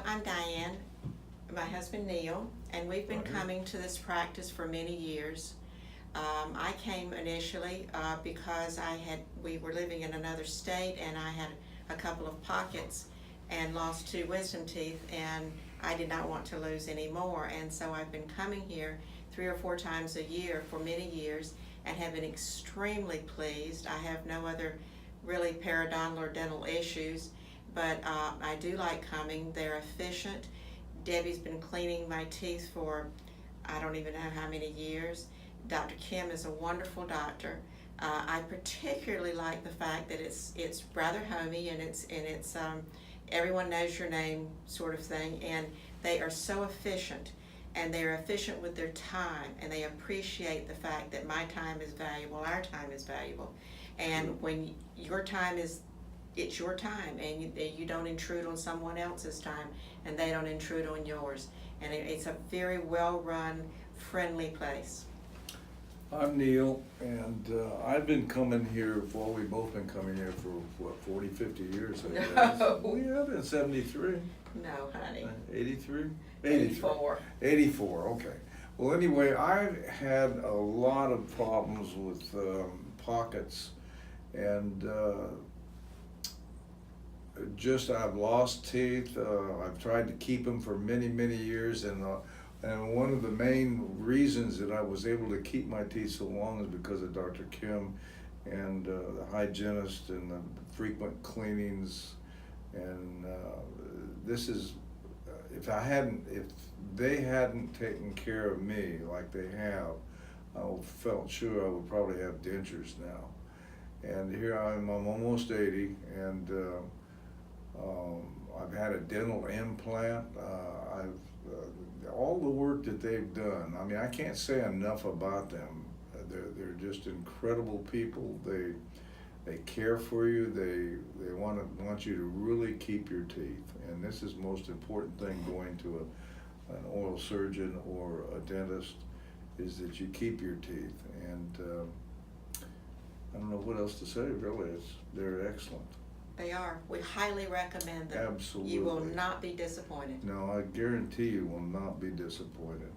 I'm Diane, my husband Neil, and we've been coming to this practice for many years. I came initially because we were living in another state, and I had a couple of pockets and lost 2 wisdom teeth, and I did not want to lose any more, and so I've been coming here 3 or 4 times a year for many years and have been extremely pleased. I have no other really periodontal or dental issues, but I do like coming. They're efficient. Debbie's been cleaning my teeth for I don't even know how many years. Dr. Kim is a wonderful doctor. I particularly like the fact that it's rather homey, and it's everyone knows your name sort of thing, and they are so efficient, and they are efficient with their time, and they appreciate the fact that my time is valuable, our time is valuable, and when your time is, it's your time, and you don't intrude on someone else's time, and they don't intrude on yours, and it's a very well-run, friendly place. I'm Neil, and I've been coming here we've both been coming here for, what, 40, 50 years, I guess. No. We have in 73. No, honey. 83? 84. 84, okay. Well, anyway, I've had a lot of problems with pockets, and I've lost teeth. I've tried to keep them for many, many years, and one of the main reasons that I was able to keep my teeth so long is because of Dr. Kim and the hygienist and the frequent cleanings. And this is, if they hadn't taken care of me like they have, I felt sure I would probably have dentures now. And here I'm almost 80, and I've had a dental implant. All the work that they've done, I mean, I can't say enough about them. They're just incredible people. They care for you. They want you to really keep your teeth, and this is the most important thing going to an oral surgeon or a dentist, is that you keep your teeth. And I don't know what else to say, really. They're excellent. They are. We highly recommend them. Absolutely. You will not be disappointed. No, I guarantee you will not be disappointed.